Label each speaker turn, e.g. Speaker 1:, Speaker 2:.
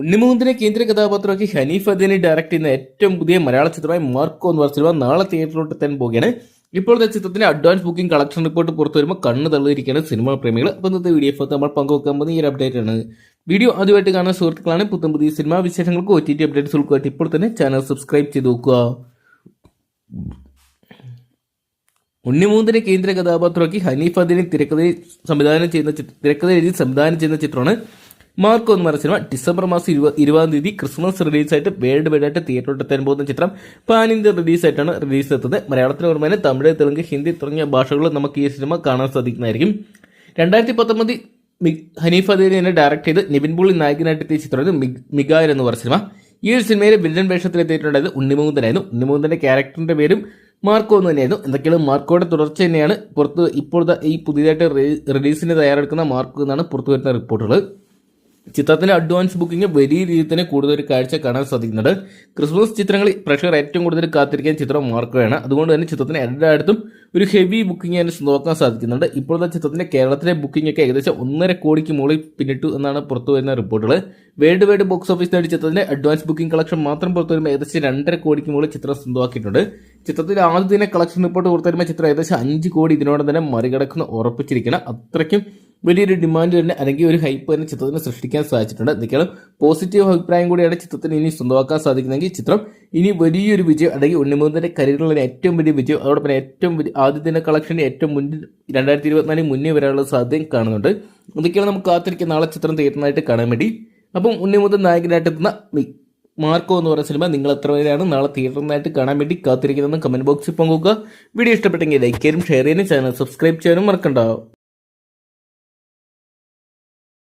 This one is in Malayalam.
Speaker 1: ഉണ്ണിമുകുന്ദനെ കേന്ദ്ര കഥാപാത്രമാക്കി ഹനീഫ് അദീനി ഡയറക്ട് ചെയ്യുന്ന ഏറ്റവും പുതിയ മലയാള ചിത്രമായ മാർക്കോ എന്ന് പറഞ്ഞ സിനിമ നാളെ തിയേറ്ററിലോട്ട് എത്താൻ പോവുകയാണ്. ഇപ്പോഴത്തെ ചിത്രത്തിന്റെ അഡ്വാൻസ് ബുക്കിംഗ് കളക്ഷൻ റിപ്പോർട്ട് പുറത്തു വരുമ്പോൾ കണ്ണ് തള്ളിയിരിക്കുകയാണ് സിനിമാ പ്രേമികൾ. അപ്പോൾ ഇന്നത്തെ വീഡിയോ നമ്മൾ പങ്കുവെക്കാൻ പോകുന്ന ഈ ഒരു അപ്ഡേറ്റ് ആണ്. വീഡിയോ ആദ്യമായിട്ട് കാണുന്ന സുഹൃത്തുക്കളാണ് പുത്തൻ പുതിയ സിനിമാ വിശേഷങ്ങൾക്ക് OTT അപ്ഡേറ്റ്സ് ഉൾക്കൊള്ളാൻ ഇപ്പോൾ തന്നെ ചാനൽ സബ്സ്ക്രൈബ് ചെയ്ത് നോക്കുക. ഉണ്ണിമുകുന്ദനെ കേന്ദ്ര കഥാപാത്രമാക്കി ഹനീഫ് അദീനി തിരക്കഥ എഴുതി സംവിധാനം ചെയ്യുന്ന ചിത്രമാണ് മാർക്കോ എന്ന് പറഞ്ഞ സിനിമ. ഡിസംബർ മാസം 20-ാം തീയതി ക്രിസ്മസ് റിലീസായിട്ട് വേൾഡ് വൈഡ് ആയിട്ട് തിയേറ്ററിലോട്ട് എത്താൻ പോകുന്ന ചിത്രം പാൻ ഇന്ത്യ റിലീസായിട്ടാണ് റിലീസ് എത്തുന്നത്. മലയാളത്തിന് പുറമെ തമിഴ്, തെലുങ്ക്, ഹിന്ദി തുടങ്ങിയ ഭാഷകളിൽ നമുക്ക് ഈ സിനിമ കാണാൻ സാധിക്കുന്നതായിരിക്കും. 2019 ഹനീഫ് അദീനി തന്നെ ഡയറക്ട് ചെയ്ത് നിവിൻ പോളി നായകനായിട്ട് എത്തിയ ചിത്രമാണ് മിഗായർ എന്ന് പറഞ്ഞ സിനിമ. ഈ ഒരു സിനിമയിലെ വില്ലൻ വേഷത്തിലെത്തിയിട്ടുണ്ടായത് ഉണ്ണിമുകുന്ദനായിരുന്നു. ഉണ്ണിമുകുന്ദന്റെ ക്യാരക്ടറിന്റെ പേരും മാർക്കോ എന്ന് തന്നെയായിരുന്നു. എന്തൊക്കെയാണ് മാർക്കോയുടെ തുടർച്ച തന്നെയാണ് ഇപ്പോഴത്തെ ഈ പുതിയതായിട്ട് റിലീസിന് തയ്യാറെടുക്കുന്ന മാർക്കോ എന്നാണ് പുറത്തു വരുന്ന റിപ്പോർട്ടുകൾ. ചിത്രത്തിന്റെ അഡ്വാൻസ് ബുക്കിംഗ് വലിയ രീതിയിൽ തന്നെ കൂടുതൽ കാഴ്ച കാണാൻ സാധിക്കുന്നുണ്ട്. ക്രിസ്മസ് ചിത്രങ്ങളിൽ പ്രേക്ഷകർ ഏറ്റവും കൂടുതൽ കാത്തിരിക്കാൻ ചിത്രം മാർക്കോയാണ്. അതുകൊണ്ട് തന്നെ ചിത്രത്തിന് എല്ലായിടത്തും ഒരു ഹെവി ബുക്കിംഗ് തന്നെ നോക്കാൻ സാധിക്കുന്നുണ്ട്. ഇപ്പോഴത്തെ ചിത്രത്തിന്റെ കേരളത്തിലെ ബുക്കിംഗ് ഒക്കെ ഏകദേശം 1.5 കോടിക്ക് മുകളിൽ പിന്നിട്ടു എന്നാണ് പുറത്തു വരുന്ന റിപ്പോർട്ടുകൾ. വേൾഡ് വൈഡ് ബോക്സ് ഓഫീസ് നേടി ചിത്രത്തിന്റെ അഡ്വാൻസ് ബുക്കിംഗ് കളക്ഷൻ മാത്രം പുറത്തു വരുമ്പോൾ ഏകദേശം 2.5 കോടിക്ക് മുകളിൽ ചിത്രം സ്വന്തമാക്കിയിട്ടുണ്ട്. ചിത്രത്തിന്റെ ആദ്യ ദിന കളക്ഷൻ റിപ്പോർട്ട് പുറത്തു വരുമ്പോൾ ചിത്രം ഏകദേശം 5 കോടി ഇതിനോട് തന്നെ മറികടക്കുന്ന ഉറപ്പിച്ചിരിക്കണം. അത്രയ്ക്കും വലിയൊരു ഡിമാൻഡ് തന്നെ അല്ലെങ്കിൽ ഒരു ഹൈപ്പ് തന്നെ ചിത്രത്തിന് സൃഷ്ടിക്കാൻ സാധിച്ചിട്ടുണ്ട്. എന്തൊക്കെയാണ് പോസിറ്റീവ് അഭിപ്രായം കൂടിയാണ് ചിത്രത്തിന് ഇനി സ്വന്തമാക്കാൻ സാധിക്കുന്നതെങ്കിൽ ചിത്രം ഇനി വലിയൊരു വിജയം അല്ലെങ്കിൽ ഉണ്ണിമുകുന്ദന്റെ കരിയറിലുള്ള ഏറ്റവും വലിയ വിജയം, അതോടൊപ്പം ഏറ്റവും വലിയ ആദ്യ ദിന കളക്ഷന്റെ ഏറ്റവും മുന്നിൽ 2024 മുന്നേ വരാനുള്ള സാധ്യതയും കാണുന്നുണ്ട്. എന്തൊക്കെയാണ് നമുക്ക് കാത്തിരിക്കുന്ന നാളെ ചിത്രം തീർന്നതായിട്ട് കാണാൻ വേണ്ടി. അപ്പം ഉണ്ണിമുകുന്ദൻ നായകനായിട്ട് എത്തുന്ന മാർക്കോ എന്ന് പറയുന്ന സിനിമ നിങ്ങൾ എത്ര പേരാണ് നാളെ തിയേറ്ററിനായിട്ട് കാണാൻ വേണ്ടി കാത്തിരിക്കുന്നതെന്ന് കമന്റ് ബോക്സിൽ പങ്കുവെക്കുക. വീഡിയോ ഇഷ്ടപ്പെട്ടെങ്കിൽ ലൈക്ക് ചെയ്യാനും ഷെയർ ചെയ്യാനും ചാനൽ സബ്സ്ക്രൈബ് ചെയ്യാനും മറക്കണ്ട.